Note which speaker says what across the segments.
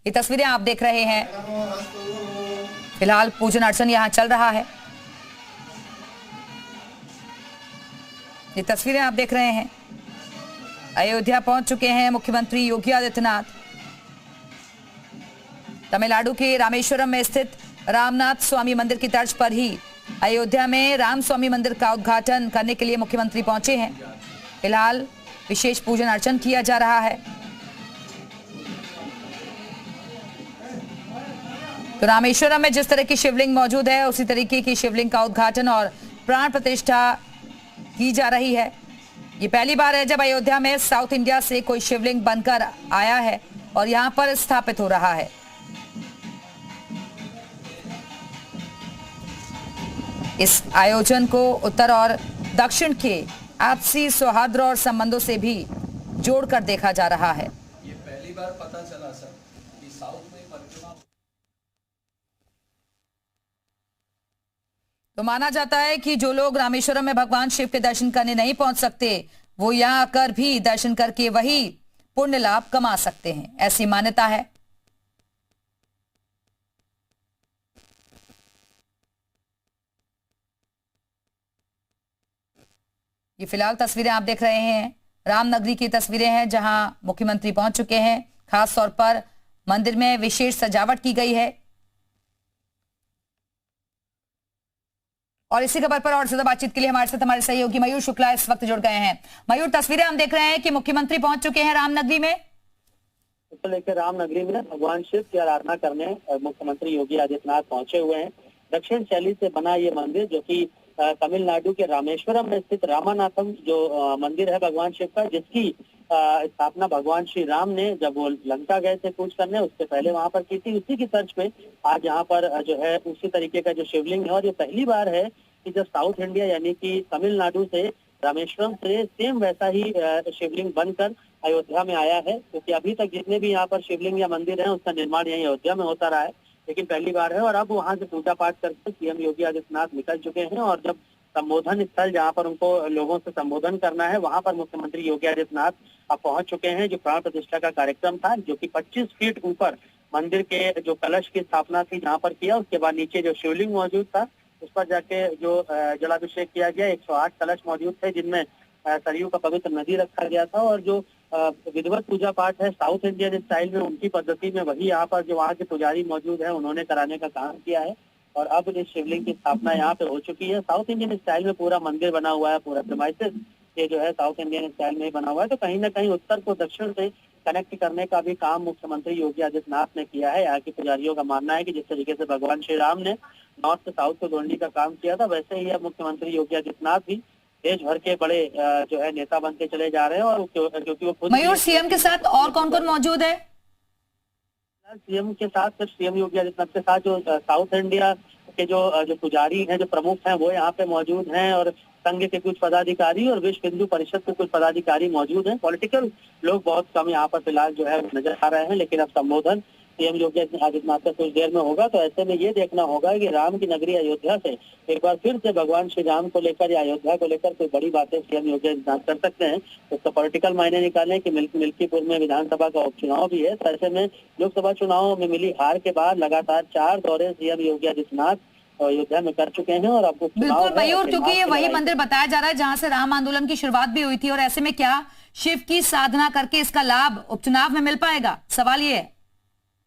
Speaker 1: ये तस्वीरें आप देख रहे हैं। फिलहाल पूजन अर्चन यहाँ चल रहा है। ये तस्वीरें आप देख रहे हैं। अयोध्या पहुंच चुके हैं मुख्यमंत्री योगी आदित्यनाथ। तमिलनाडु के रामेश्वरम में स्थित रामनाथ स्वामी मंदिर की तर्ज पर ही अयोध्या में राम स्वामी मंदिर का उद्घाटन करने के लिए मुख्यमंत्री पहुंचे हैं। फिलहाल विशेष पूजन अर्चन किया जा रहा है। तो रामेश्वरम में जिस तरह की शिवलिंग मौजूद है उसी तरीके की शिवलिंग का उद्घाटन और प्राण प्रतिष्ठा की जा रही है। ये पहली बार है जब अयोध्या में साउथ इंडिया से कोई शिवलिंग बनकर आया है और यहां पर स्थापित हो रहा है। इस आयोजन को उत्तर और दक्षिण के आपसी सौहार्द और संबंधों से भी जोड़कर देखा जा रहा है।
Speaker 2: ये पहली बार पता चला सर कि साउथ में परिक्रमा।
Speaker 1: तो माना जाता है कि जो लोग रामेश्वरम में भगवान शिव के दर्शन करने नहीं पहुंच सकते वो यहां आकर भी दर्शन करके वही पुण्य लाभ कमा सकते हैं, ऐसी मान्यता है। ये फिलहाल तस्वीरें आप देख रहे हैं रामनगरी की तस्वीरें हैं जहां मुख्यमंत्री पहुंच चुके हैं। खास तौर पर मंदिर में विशेष सजावट की गई है। और इसी खबर पर और ज्यादा बातचीत के लिए हमारे साथ हमारे सहयोगी मयूर शुक्ला इस वक्त जुड़ गए हैं। मयूर, तस्वीरें हम देख रहे हैं कि मुख्यमंत्री पहुंच चुके हैं रामनगरी में।
Speaker 3: इसको लेकर रामनगरी में भगवान शिव की आराधना करने मुख्यमंत्री योगी आदित्यनाथ पहुंचे हुए हैं। दक्षिण शैली से बना ये मंदिर जो कि तमिलनाडु के रामेश्वरम में स्थित रामानाथम जो मंदिर है भगवान शिव का, जिसकी स्थापना भगवान श्री राम ने जब वो लंका गए थे कूच करने उससे पहले वहां पर की थी। उसी की तर्ज पे आज यहाँ पर जो है उसी तरीके का जो शिवलिंग है। और ये पहली बार है कि जब साउथ इंडिया यानी कि तमिलनाडु से रामेश्वरम से सेम वैसा ही शिवलिंग बनकर अयोध्या में आया है, क्योंकि अभी तक जितने भी यहाँ पर शिवलिंग या मंदिर है उसका निर्माण यही अयोध्या में होता रहा है, लेकिन पहली बार है। और अब वहाँ से पूजा पाठ करके सीएम योगी आदित्यनाथ निकल चुके हैं और जब संबोधन स्थल जहाँ पर उनको लोगों से संबोधन करना है वहाँ पर मुख्यमंत्री योगी आदित्यनाथ अब पहुंच चुके हैं। जो प्राण प्रतिष्ठा का कार्यक्रम था जो कि 25 फीट ऊपर मंदिर के जो कलश की स्थापना थी जहाँ पर किया, उसके बाद नीचे जो शिवलिंग मौजूद था उस पर जाके जो जलाभिषेक किया गया। 108 कलश मौजूद थे जिनमें सरयू का पवित्र नदी रखा गया था। और जो विधिवत पूजा पाठ है साउथ इंडियन स्टाइल में उनकी पद्धति में वही यहाँ पर जो वहाँ के पुजारी मौजूद है उन्होंने कराने का काम किया है। और अब इस शिवलिंग की स्थापना यहाँ पे हो चुकी है। साउथ इंडियन स्टाइल में पूरा मंदिर बना हुआ है, पूरा प्रीमाइसेस ये जो है साउथ इंडियन स्टाइल में ही बना हुआ है। तो कहीं ना कहीं उत्तर को दक्षिण से कनेक्ट करने का भी काम मुख्यमंत्री योगी आदित्यनाथ ने किया है। यहाँ के पुजारियों का मानना है कि जिस तरीके से भगवान श्री राम ने नॉर्थ से साउथ को जोड़ने का काम किया था, वैसे ही अब मुख्यमंत्री योगी आदित्यनाथ भी देश भर के बड़े जो है नेता बनते चले जा रहे हैं। और क्योंकि वो खुद
Speaker 1: मयूर, सीएम के साथ और कौन कौन मौजूद है?
Speaker 3: सीएम के साथ सिर्फ सीएम योगी आदित्यनाथ के साथ जो साउथ इंडिया के जो पुजारी हैं, जो प्रमुख हैं, वो यहाँ पे मौजूद हैं। और संघ के कुछ पदाधिकारी और विश्व हिंदू परिषद के कुछ पदाधिकारी मौजूद हैं। पॉलिटिकल लोग बहुत कम यहाँ पर फिलहाल जो है नजर आ रहे हैं। लेकिन अब संबोधन सीएम योगी आदित्यनाथ का कुछ देर में होगा, तो ऐसे में ये देखना होगा कि राम की नगरी अयोध्या से एक बार फिर से भगवान श्री राम को लेकर या अयोध्या को लेकर कोई बड़ी बातें सीएम योगी आदित्यनाथ कर सकते हैं। उसका पॉलिटिकल मायने निकालें कि मिल्कीपुर में विधानसभा का उपचुनाव भी है। तो ऐसे में लोकसभा चुनाव में मिली हार के बाद लगातार 4 दौरे सीएम योगी आदित्यनाथ अयोध्या में कर चुके हैं। और अब
Speaker 1: बिल्कुल मयूर, क्योंकि ये वही मंदिर बताया जा रहा है जहां से राम आंदोलन की शुरुआत भी हुई थी। और ऐसे में क्या शिव की साधना करके इसका लाभ उपचुनाव में मिल पाएगा? सवाल ये है।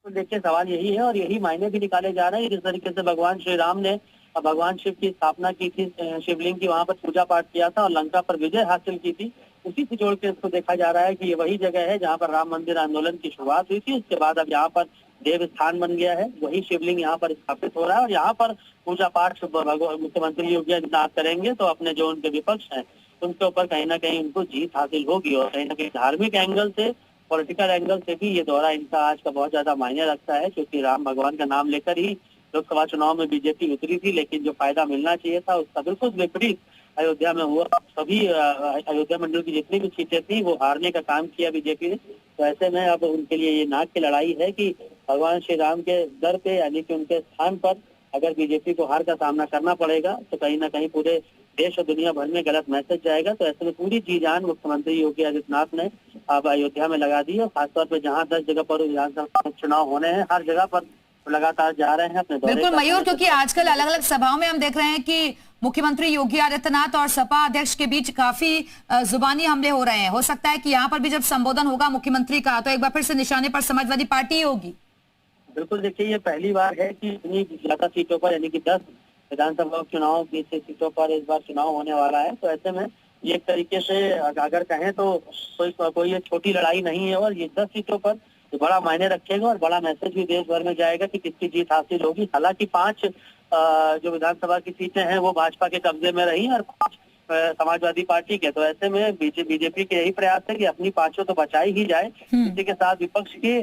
Speaker 3: तो देखिए सवाल यही है और यही मायने भी निकाले जा रहे हैं। जिस तरीके से भगवान श्री राम ने भगवान शिव की स्थापना की थी, शिवलिंग की वहां पर पूजा पाठ किया था और लंका पर विजय हासिल की थी, उसी से जोड़ के इसको देखा जा रहा है कि ये वही जगह है जहाँ पर राम मंदिर आंदोलन की शुरुआत हुई थी। उसके बाद अब यहाँ पर देव स्थान बन गया है, वही शिवलिंग यहाँ पर स्थापित हो रहा है। और यहाँ पर पूजा पाठ मुख्यमंत्री योगी आदित्यनाथ करेंगे तो अपने जो उनके विपक्ष हैं उनके ऊपर कहीं ना कहीं उनको जीत हासिल होगी। और कहीं ना कहीं धार्मिक एंगल से, पॉलिटिकल एंगल से भी ये दौरा इनका आज का बहुत ज्यादा मायने रखता है, क्योंकि राम भगवान का नाम लेकर ही लोकसभा चुनाव में बीजेपी उतरी थी, लेकिन जो फायदा मिलना चाहिए था उसका बिल्कुल विपरीत अयोध्या में हुआ। सभी अयोध्या मंडल की जितनी भी सीटें थी वो हारने का काम किया बीजेपी ने। तो ऐसे में अब उनके लिए ये नाक की लड़ाई है कि भगवान श्री राम के दर पे यानी कि उनके स्थान पर अगर बीजेपी को हार का सामना करना पड़ेगा तो कहीं ना कहीं पूरे देश और दुनिया भर में गलत मैसेज जाएगा। तो ऐसे में पूरी जी जान मुख्यमंत्री योगी आदित्यनाथ ने अब अयोध्या में लगा दी है। खासतौर पर जहाँ 10 जगह पर विधानसभा चुनाव होने हैं, हर जगह पर लगातार जा रहे हैं अपने दौरे
Speaker 1: बिल्कुल
Speaker 3: करने।
Speaker 1: मयूर, क्योंकि आजकल अलग अलग सभाओं में हम देख रहे हैं कि मुख्यमंत्री योगी आदित्यनाथ और सपा अध्यक्ष के बीच काफी जुबानी हमले हो रहे हैं। हो सकता है कि यहाँ पर भी जब संबोधन होगा मुख्यमंत्री का तो एक बार फिर से निशाने पर समाजवादी पार्टी ही होगी।
Speaker 3: बिल्कुल, देखिए ये पहली बार है कि इतनी ज्यादा सीटों पर, यानी कि 10 विधानसभा चुनाव की सीटों पर इस बार चुनाव होने वाला है। तो ऐसे में ये एक तरीके से अगर कहें तो कोई ये छोटी लड़ाई नहीं है, और ये 10 सीटों पर बड़ा मायने रखेगा और बड़ा मैसेज भी देश भर में जाएगा कि किसकी जीत हासिल होगी। हालांकि 5 जो विधानसभा की सीटें हैं वो भाजपा के कब्जे में रही और 5 समाजवादी पार्टी के। तो ऐसे में बीजेपी के यही प्रयास है कि अपनी 5 तो बचाई ही जाए, इसी के साथ विपक्ष के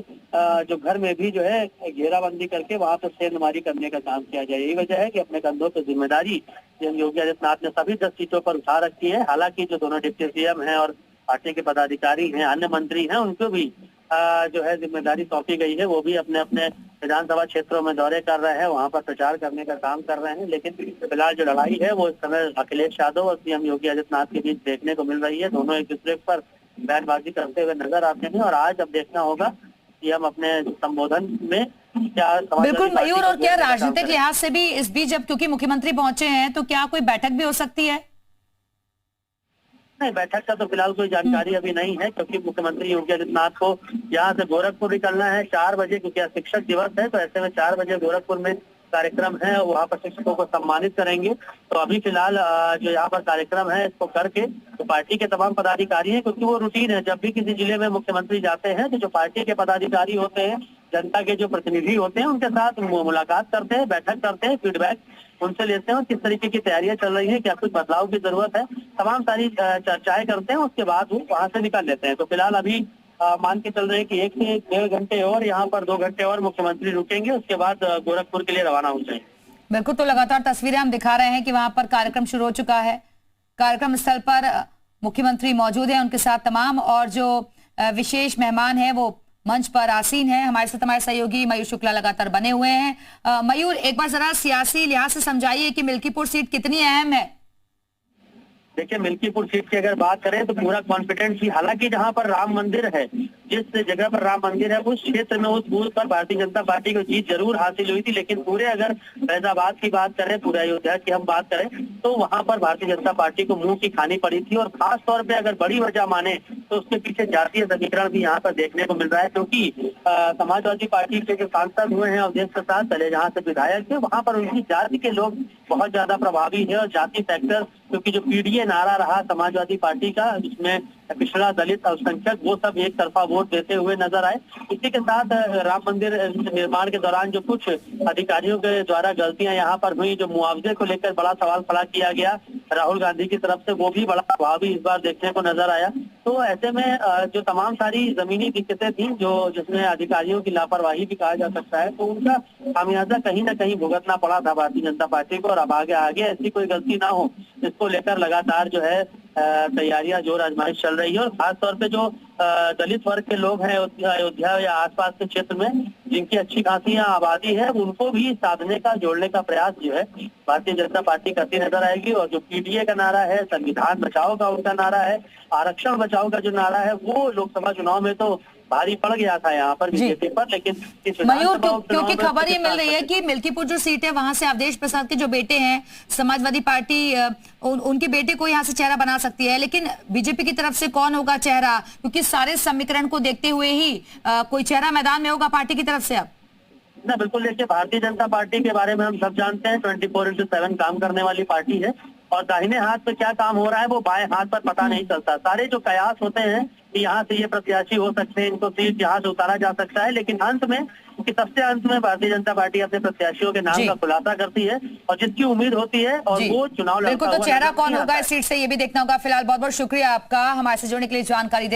Speaker 3: जो घर में भी जो है घेराबंदी करके वहां पर सेंधमारी करने का काम किया जाए। यही वजह है कि अपने कंधों पर जिम्मेदारी योगी आदित्यनाथ ने सभी 10 सीटों पर उठा रखी है। हालांकि जो दोनों डिप्टी सीएम हैं और पार्टी के पदाधिकारी हैं, अन्य मंत्री हैं, उनको भी जो है जिम्मेदारी सौंपी गई है। वो भी अपने अपने विधानसभा क्षेत्रों में दौरे कर रहे हैं, वहां पर प्रचार करने का काम कर रहे हैं। लेकिन फिलहाल जो लड़ाई है वो इस समय अखिलेश यादव और सीएम योगी आदित्यनाथ के बीच देखने को मिल रही है। दोनों एक दूसरे पर बयानबाजी करते हुए नजर आते हैं और आज अब देखना होगा कि हम अपने संबोधन में क्या।
Speaker 1: बिल्कुल मयूर, और क्या राजनीतिक लिहाज से भी इस बीच जब क्योंकि मुख्यमंत्री पहुंचे हैं तो क्या कोई बैठक भी हो सकती है?
Speaker 3: नहीं, बैठक का तो फिलहाल कोई जानकारी अभी नहीं है, क्योंकि मुख्यमंत्री योगी आदित्यनाथ को यहाँ से गोरखपुर निकलना है 4 बजे, क्योंकि आज शिक्षक दिवस है। तो ऐसे में 4 बजे गोरखपुर में कार्यक्रम है, वहाँ पर शिक्षकों को सम्मानित करेंगे। तो अभी फिलहाल जो यहाँ पर कार्यक्रम है इसको करके तो पार्टी के तमाम पदाधिकारी हैं, क्योंकि वो रूटीन है, जब भी किसी जिले में मुख्यमंत्री जाते हैं तो जो पार्टी के पदाधिकारी होते हैं, जनता के जो प्रतिनिधि होते हैं, उनके साथ मुलाकात करते हैं, बैठक करते हैं, फीडबैक उनसे लेते हैं, किस तरीके की तैयारियां चल रही है, क्या कुछ बदलाव की जरूरत है, तमाम सारी चर्चाएं करते हैं। उसके बाद वो वहां से निकल लेते हैं। तो फिलहाल अभी मान के चल रहे हैं कि 1 से 1.5 घंटे और यहाँ पर 2 घंटे और मुख्यमंत्री रुकेंगे, उसके बाद गोरखपुर के लिए रवाना हो जाएंगे।
Speaker 1: बिल्कुल, तो लगातार तस्वीरें हम दिखा रहे हैं कि वहां पर कार्यक्रम शुरू हो चुका है। कार्यक्रम स्थल पर मुख्यमंत्री मौजूद है, उनके साथ तमाम और जो विशेष मेहमान है वो मंच पर आसीन है। हमारे साथ हमारे सहयोगी मयूर शुक्ला लगातार बने हुए हैं। मयूर, एक बार जरा सियासी लिहाज से समझाइए कि मिल्कीपुर सीट कितनी अहम है?
Speaker 3: देखिए, मिल्कीपुर सीट की अगर बात करें तो पूरा कॉन्फिडेंस ही, हालांकि जहां पर राम मंदिर है, जिस जगह पर राम मंदिर है उस क्षेत्र में, उस बूथ पर भारतीय जनता पार्टी को जीत जरूर हासिल हुई थी। लेकिन पूरे अगर फैजाबाद की बात करें, पूरे अयोध्या की हम बात करें तो वहां पर भारतीय जनता पार्टी को मुंह की खानी पड़ी थी। और खास तौर पे अगर बड़ी वजह माने तो उसके पीछे जातीय समीकरण भी यहाँ पर देखने को मिल रहा है, क्योंकि समाजवादी पार्टी के जो सांसद हुए हैं अवधेश प्रसाद, पहले जहाँ से विधायक थे, वहां पर उनकी जाति के लोग बहुत ज्यादा प्रभावी है। और जाति फैक्टर, क्योंकि जो पीडीए नारा रहा समाजवादी पार्टी का, जिसमें पिछड़ा, दलित, अल्पसंख्यक, वो सब एक तरफा वोट देते हुए नजर आए। इसी के साथ राम मंदिर निर्माण के दौरान जो कुछ अधिकारियों के द्वारा गलतियां यहाँ पर हुई, जो मुआवजे को लेकर बड़ा सवाल खड़ा किया गया राहुल गांधी की तरफ से, वो भी बड़ा प्रभावी इस बार देखने को नजर आया। तो ऐसे में जो तमाम सारी जमीनी दिक्कतें थी, जो जिसमें अधिकारियों की लापरवाही भी कहा जा सकता है, तो उनका खामियाजा कहीं ना कहीं भुगतना पड़ा था भारतीय जनता पार्टी को। और अब आगे ऐसी कोई गलती ना हो, इसको लेकर लगातार जो है तैयारियां जोर आजमाइश चल रही है। और खासतौर पे जो दलित वर्ग के लोग हैं अयोध्या या आसपास के क्षेत्र में, जिनकी अच्छी खासी यहाँ आबादी है, उनको भी साधने का, जोड़ने का प्रयास जो है भारतीय जनता पार्टी करती नजर आएगी। और जो पीडीए का नारा है, संविधान बचाओ का उनका नारा है, आरक्षण बचाओ का जो नारा है, वो लोकसभा चुनाव में तो भारी पड़ गया था यहाँ पर बीजेपी पर। लेकिन
Speaker 1: मयूर, क्योंकि खबर ये मिल रही है कि मिल्कीपुर जो सीट है वहां से अवधेश प्रसाद के जो बेटे हैं, समाजवादी पार्टी उनके बेटे को यहाँ से चेहरा बना सकती है, लेकिन बीजेपी की तरफ से कौन होगा चेहरा? क्योंकि सारे समीकरण को देखते हुए ही कोई चेहरा मैदान में होगा पार्टी की तरफ से। अब
Speaker 3: ना, बिल्कुल, देखिए भारतीय जनता पार्टी के बारे में हम सब जानते हैं, 24/7 काम करने वाली पार्टी है। और दाहिने हाथ पे क्या काम हो रहा है वो बाएं हाथ पर पता नहीं चलता। सारे जो कयास होते हैं कि यहाँ से ये प्रत्याशी हो सकते हैं, इनको सीट यहाँ से उतारा जा सकता है, लेकिन अंत में, क्योंकि सबसे अंत में भारतीय जनता पार्टी अपने प्रत्याशियों के नाम का खुलासा करती है और जिसकी उम्मीद होती है और वो चुनाव लड़ता हुआ।
Speaker 1: बिल्कुल, तो चेहरा कौन होगा इस सीट से ये भी देखना होगा। फिलहाल बहुत बहुत शुक्रिया आपका हमारे से जुड़ने के लिए जानकारी